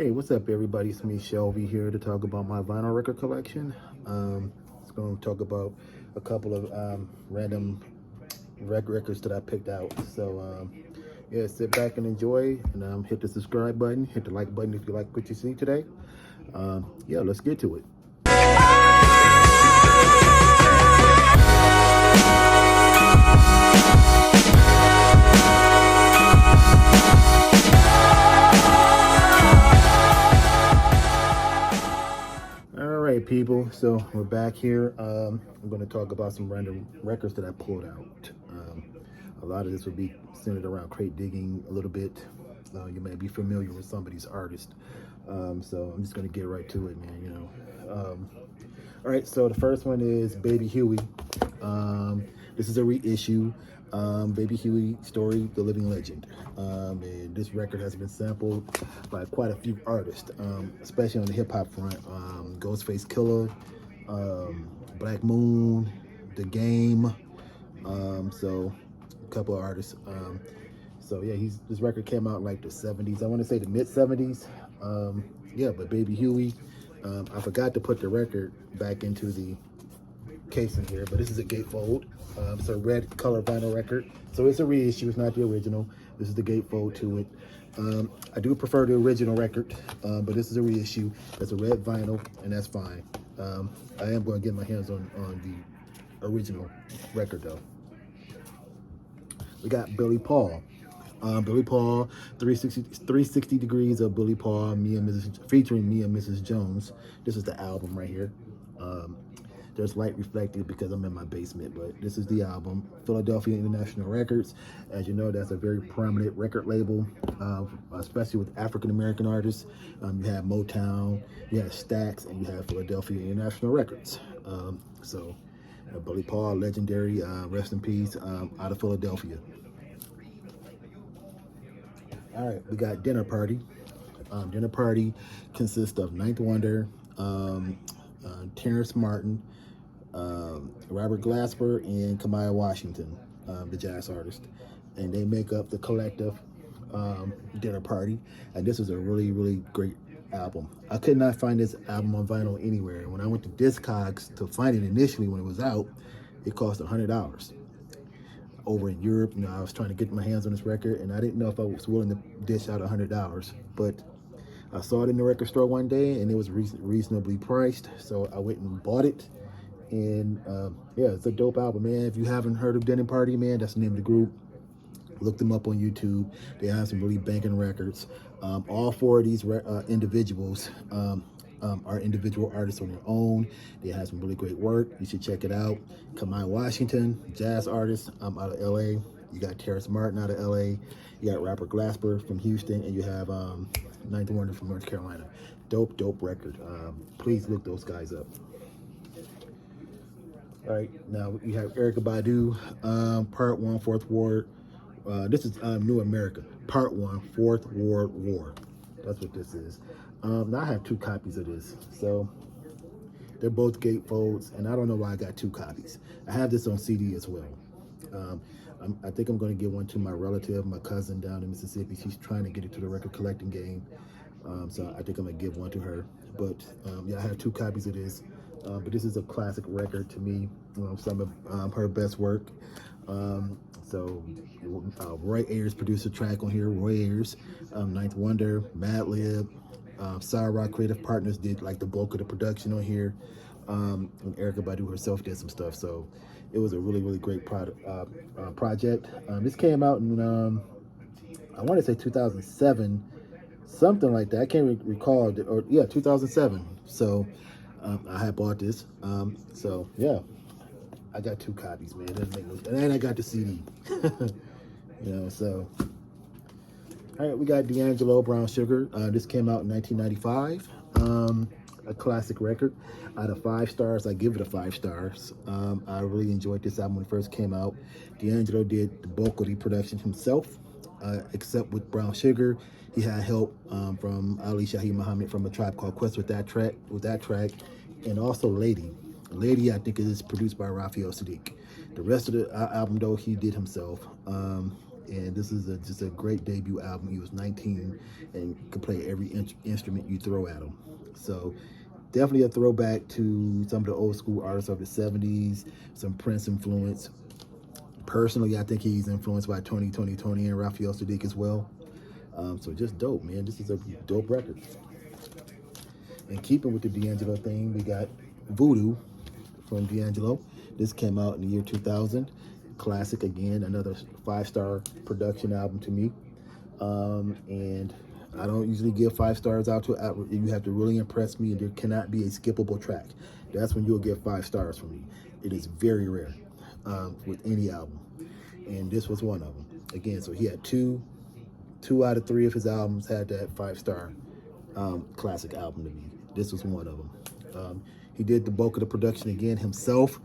Hey, what's up, everybody? It's me, Shelby, here to talk about my vinyl record collection. It's going to talk about a couple of random records that I picked out. So, yeah, sit back and enjoy, and hit the subscribe button, hit the like button if you like what you see today. Yeah, let's get to it. People, so we're back here. I'm going to talk about some random records that I pulled out. A lot of this will be centered around crate digging a little bit. You may be familiar with some of these artists, so I'm just going to get right to it, man. All right, so the first one is Baby Huey. This is a reissue. Baby Huey story, The Living Legend. And this record has been sampled by quite a few artists, especially on the hip hop front. Ghostface Killer, Black Moon, The Game. So a couple of artists. So yeah, this record came out in like the 70s. I want to say the mid 70s. Yeah, but Baby Huey. I forgot to put the record back into the casing here, but this is a gatefold. It's a red color vinyl record, so it's a reissue. It's not the original. This is the gatefold to it. I do prefer the original record, but this is a reissue. That's a red vinyl, and that's fine. I am going to get my hands on the original record though. We got Billy Paul. Billy Paul, 360 Degrees of Billy Paul, featuring me and Mrs. Jones. This is the album right here. There's light reflected because I'm in my basement, but this is the album. Philadelphia International Records. As you know, that's a very prominent record label, especially with African-American artists. You have Motown, you have Stax, and you have Philadelphia International Records. So Billy Paul, legendary, rest in peace, out of Philadelphia. All right, we got Dinner Party. Dinner Party consists of Ninth Wonder, Terrence Martin, Robert Glasper, and Kamaya Washington, the jazz artist, and they make up the collective Dinner Party. And this is a really, really great album. I could not find this album on vinyl anywhere. When I went to Discogs to find it initially when it was out, it cost $100. Over in Europe, I was trying to get my hands on this record, and I didn't know if I was willing to dish out $100, but I saw it in the record store one day, and it was reasonably priced, so I went and bought it. And yeah, it's a dope album, man. If you haven't heard of Dinner Party, man, that's the name of the group. Look them up on YouTube. They have some really banking records. All four of these individuals are individual artists on their own. They have some really great work. You should check it out. Kamaya Washington, jazz artist, out of LA. You got Terrence Martin out of LA. You got Robert Glasper from Houston, and you have Ninth Wonder from North Carolina. Dope record. Please look those guys up. All right, now you have Erykah Badu, Part 1, Fourth Ward. This is New America, Part 1, Fourth World War. That's what this is. Now I have two copies of this, so they're both gatefolds, and I don't know why I got two copies. I have this on CD as well. I think I'm going to give one to my relative, my cousin down in Mississippi. She's trying to get it to the record collecting game, so I think I'm going to give one to her. But yeah, I have two copies of this. But this is a classic record to me. Some of her best work. So Roy Ayers produced a track on here. Roy Ayers, Ninth Wonder, Madlib, Rock Creative Partners did like the bulk of the production on here. And Erykah Badu herself did some stuff. So it was a really, really great project. This came out in I want to say 2007, something like that. I can't recall. Or yeah, 2007. So I had bought this. So yeah, I got two copies, man. It doesn't make no sense. And I got the CD. So. All right, we got Dangelo, Brown Sugar. This came out in 1995. A classic record. Out of 5 stars, I give it a 5 stars. I really enjoyed this album when it first came out. Dangelo did the bulk of the production himself, except with Brown Sugar. He had help from Ali Shaheed Muhammad from A Tribe Called Quest with that track, and also Lady. Lady, I think, is produced by Raphael Sadiq. The rest of the album, though, he did himself. and this is just a great debut album. He was 19 and could play every instrument you throw at him. So definitely a throwback to some of the old school artists of the 70s, some Prince influence. Personally, I think he's influenced by Tony and Raphael Sadiq as well. So just dope, man. This is a dope record. And keeping with the Dangelo thing, we got Voodoo from Dangelo. This came out in the year 2000. Classic again, another 5-star production album to me. And I don't usually give 5 stars out to it. You have to really impress me, and there cannot be a skippable track. That's when you'll get 5 stars from me. It is very rare with any album, and this was one of them. Again, so he had two out of 3 of his albums had that 5-star classic album to me. This was one of them. He did the bulk of the production again himself.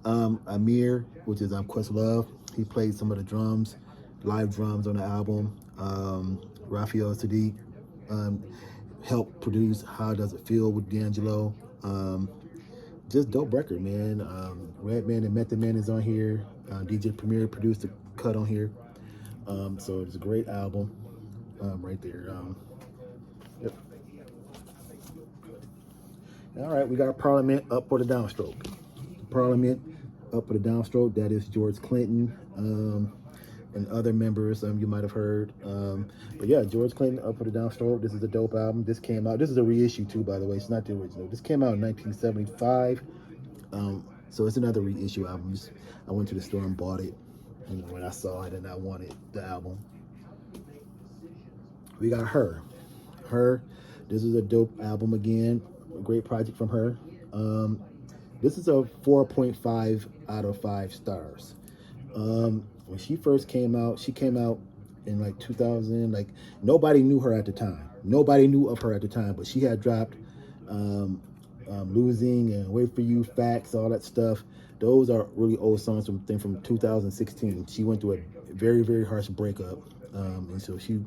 Amir, which is Questlove, he played some of the drums, live drums on the album. Raphael Sadiq helped produce How Does It Feel with Dangelo. Just dope record, man. Redman and Method Man is on here. DJ Premier produced the cut on here. So it's a great album right there. Yep. All right, we got Parliament, Up for the Downstroke. Parliament, Up for the Downstroke, that is George Clinton and other members you might have heard. But yeah, George Clinton, Up for the Downstroke. This is a dope album. This came out, this is a reissue too, by the way. It's not the original. This came out in 1975. So it's another reissue album. I went to the store and bought it. And when I saw it and I wanted the album. We got Her. Her, this is a dope album again. A great project from her. This is a 4.5 out of 5 stars. When she first came out, she came out in like 2000. Like nobody knew her at the time. Nobody knew of her at the time, but she had dropped Losing and Wait for You, Facts, all that stuff. Those are really old songs from 2016. She went through a very, very harsh breakup, and so she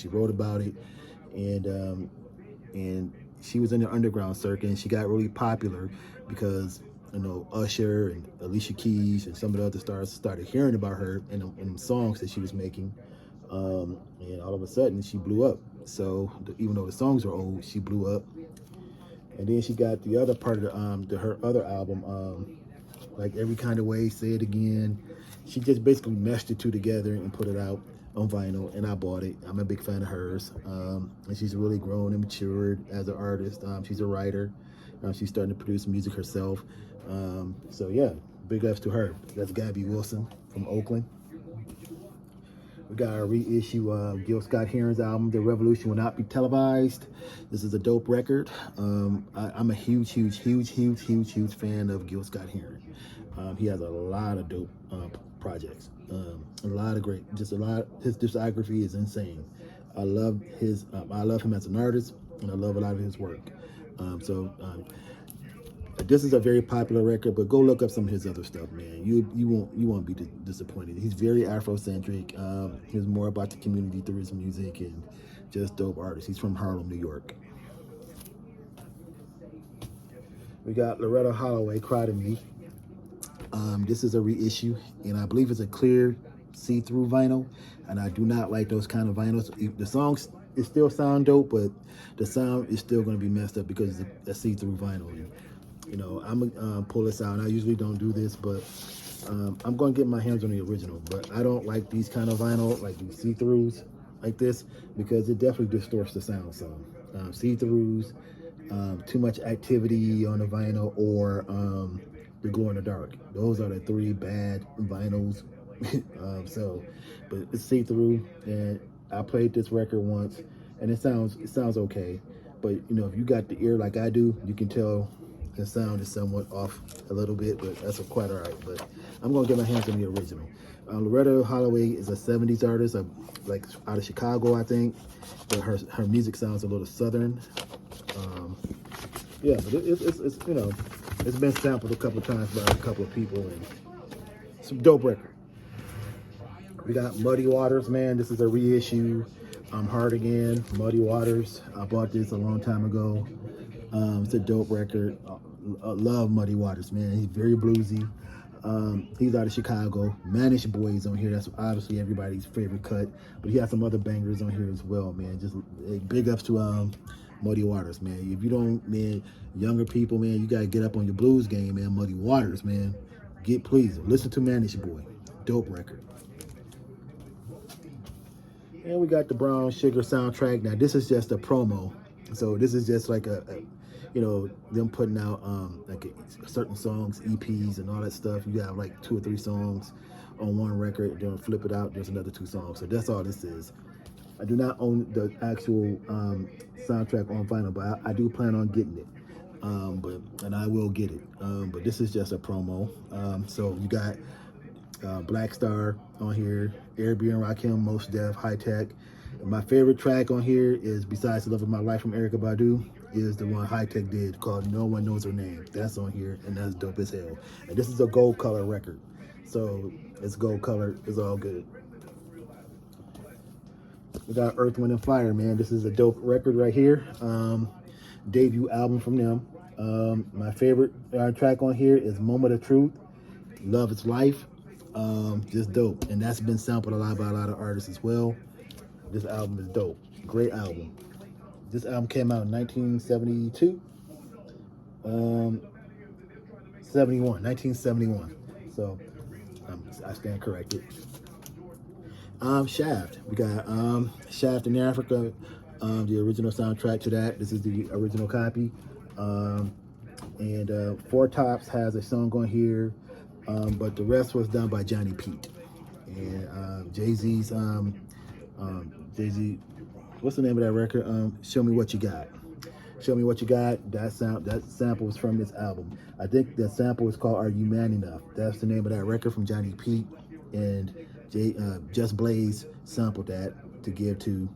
wrote about it, and she was in the underground circuit, and she got really popular because Usher and Alicia Keys and some of the other stars started hearing about her and the songs that she was making, and all of a sudden she blew up. So even though the songs are old, she blew up. And then she got the other part of her other album, like Every Kind of Way, Say It Again. She just basically meshed the two together and put it out on vinyl, and I bought it. I'm a big fan of hers, and she's really grown and matured as an artist. She's a writer. She's starting to produce music herself. So yeah, big ups to her. That's Gabby Wilson from Oakland. We got a reissue of Gil Scott Heron's album, The Revolution Will Not Be Televised. This is a dope record. I'm a huge fan of Gil Scott Heron. He has a lot of dope projects. A lot of great, his discography is insane. I love him as an artist, and I love a lot of his work. This is a very popular record, but go look up some of his other stuff, man. You won't be disappointed. He's very Afrocentric. He's more about the community through his music, and just dope artist. He's from Harlem, New York. We got Loreta Holloway, Cry to Me. This is a reissue, and I believe it's a clear see-through vinyl, and I do not like those kind of vinyls. The songs still sound dope, but the sound is still going to be messed up because it's a see-through vinyl. I'm gonna pull this out. I usually don't do this, but I'm gonna get my hands on the original. But I don't like these kind of vinyl, like these see-throughs like this, because it definitely distorts the sound. So see-throughs, too much activity on the vinyl, or the glow in the dark. Those are the 3 bad vinyls. But it's see-through, and I played this record once, and it sounds okay. But if you got the ear like I do, you can tell the sound is somewhat off a little bit, but that's quite all right. But I'm gonna get my hands on the original. Loreta Holloway is a 70s artist, like out of Chicago, I think. But her music sounds a little southern. Yeah, but it's been sampled a couple of times by a couple of people, and some dope record. We got Muddy Waters, man. This is a reissue. Hard Again, Muddy Waters. I bought this a long time ago. It's a dope record. I love Muddy Waters, man. He's very bluesy. He's out of Chicago. Manish Boys on here. That's obviously everybody's favorite cut. But he has some other bangers on here as well, man. Just big ups to Muddy Waters, man. If you don't, man, younger people, man, you gotta get up on your blues game, man. Muddy Waters, man. Please listen to Manish Boy. Dope record. And we got the Brown Sugar soundtrack. Now this is just a promo. So this is just like you know, them putting out like certain songs, EPs, and all that stuff. You have like 2 or 3 songs on one record. Then flip it out. There's another 2 songs. So that's all this is. I do not own the actual soundtrack on vinyl, but I do plan on getting it. And I will get it. But this is just a promo. So you got Black Star on here, Airbnb, Rakim, Mos Def, High Tech. My favorite track on here is, besides The Love of My Life from Erykah Badu, is the one High Tech did called No One Knows Her Name. That's on here, and that's dope as hell. And this is a gold color record. So it's gold color, it's all good. We got Earth, Wind, and Fire, man. This is a dope record right here. Debut album from them. My favorite track on here is Moment of Truth, Love Is Life. Just dope. And that's been sampled a lot by a lot of artists as well. This album is dope. Great album. This album came out in 1972. 1971. So I stand corrected. Shaft. We got Shaft in Africa, the original soundtrack to that. This is the original copy. And Four Tops has a song on here, but the rest was done by Johnny Pete. And Jay-Z's, Jay-Z, what's the name of that record? Show Me What You Got. Show Me What You Got. That sample is from this album. I think the sample is called Are You Man Enough? That's the name of that record from Johnny Pete. And Just Blaze sampled that to give to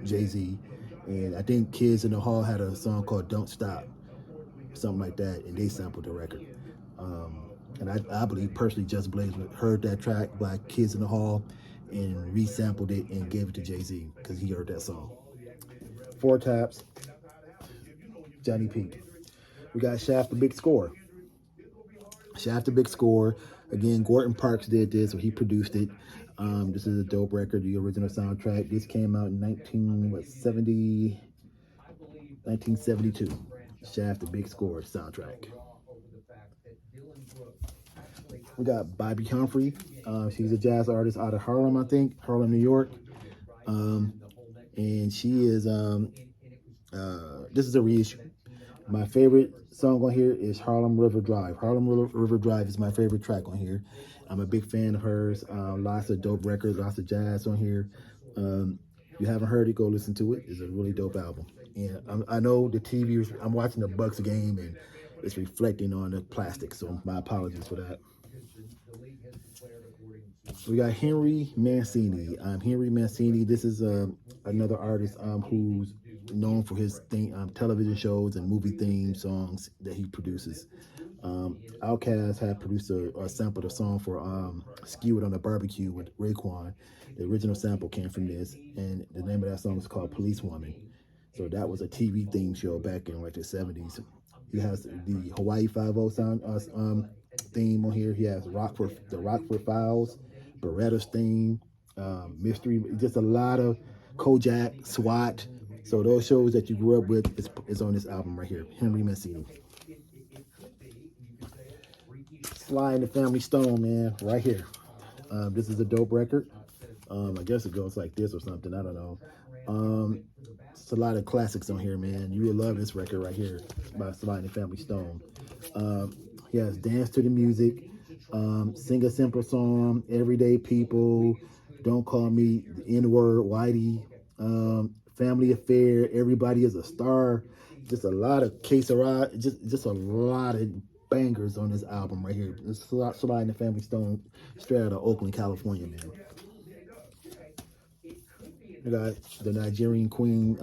Jay-Z. And I think Kids in the Hall had a song called Don't Stop, something like that, and they sampled the record. And I believe personally Just Blaze heard that track by Kids in the Hall and resampled it and gave it to Jay-Z because he heard that song. Four Taps, Johnny Pete. We got Shaft the Big Score. Shaft the Big Score. Again, Gordon Parks did this, or he produced it. This is a dope record, the original soundtrack. This came out in 1972. Shaft the Big Score soundtrack. We got Bobby Comfrey. She's a jazz artist out of Harlem, I think, Harlem, New York. And she is, this is a reissue. My favorite song on here is Harlem River Drive. Harlem River Drive is my favorite track on here. I'm a big fan of hers. Lots of dope records, lots of jazz on here. If you haven't heard it, go listen to it. It's a really dope album. And I know the TV, I'm watching the Bucks game and it's reflecting on the plastic, so my apologies for that. We got Henry Mancini. Henry Mancini, this is another artist who's known for his television shows and movie theme songs that he produces. Outkast had produced or sampled a song for Skew It on the Barbecue with Raekwon. The original sample came from this, and the name of that song is called Police Woman. So that was a TV theme show back in like the 70s. He has the Hawaii Five-0 sound theme on here. He has the Rockford Files, Beretta's theme, Mystery, just a lot of Kojak, SWAT. So those shows that you grew up with is on this album right here, Henry Mancini. Sly and the Family Stone, man, right here. This is a dope record. I guess it goes like this or something. I don't know. It's a lot of classics on here, man. You will love this record right here by Sly and the Family Stone. He has Dance to the Music, Sing a Simple Song, Everyday People, Don't Call Me the N-Word, Whitey, Family Affair, Everybody is a Star. Just a lot of just a lot of bangers on this album right here. It's Sly and the Family Stone, straight out of Oakland, California, man. We got the Nigerian Queen,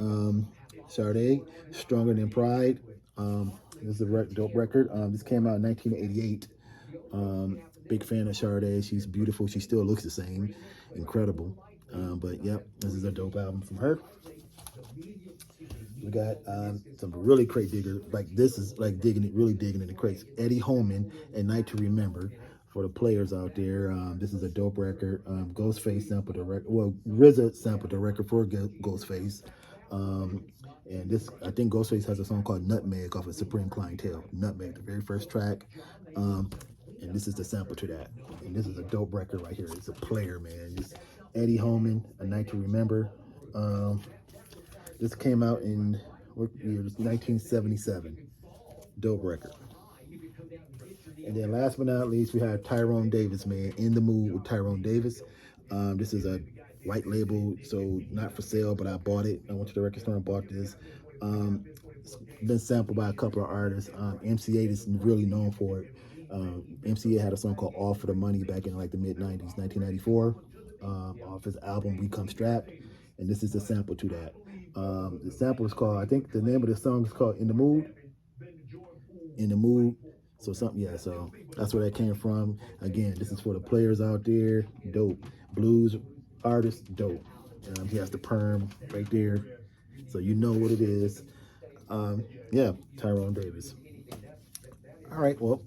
Sade, Stronger Than Pride. This is a dope record. This came out in 1988. Big fan of Sade. She's beautiful. She still looks the same. Incredible. But yep, this is a dope album from her. We got some really crate diggers. Like this is like really digging in the crates. Eddie Holman and Night to Remember. for the players out there. This is a dope record. Ghostface sampled the record. Well, RZA sampled the record for Ghostface. And this, I think Ghostface has a song called Nutmeg off of Supreme Clientele. Nutmeg, the very first track. And this is the sample to that. And this is a dope record right here. It's a player, man. It's Eddie Holman, A Night to Remember. This came out in what year? It was 1977. Dope record. And then last but not least, we have Tyrone Davis, man. In the Mood with Tyrone Davis. This is a white label, so not for sale, but I bought it. I went to the record store and bought this. It's been sampled by a couple of artists. MCA is really known for it. MCA had a song called All for the Money back in like the mid-90s, 1994, off his album We Come Strapped. And this is the sample to that. The sample is called, I think the name of the song is called In the Mood. In the Mood. So something, yeah, so that's where that came from. Again, this is for the players out there. Dope. Blues artist, dope. He has the perm right there. So you know what it is. Yeah, Tyrone Davis. All right, well,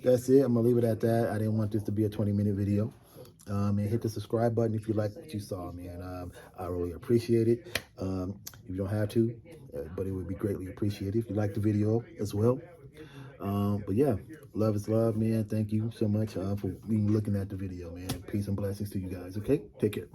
that's it. I'm going to leave it at that. I didn't want this to be a 20-minute video. And hit the subscribe button if you like what you saw, man. I really appreciate it. If you don't have to, but it would be greatly appreciated if you like the video as well. But yeah, love is love, man. Thank you so much for even looking at the video, man. Peace and blessings to you guys. Okay, take care.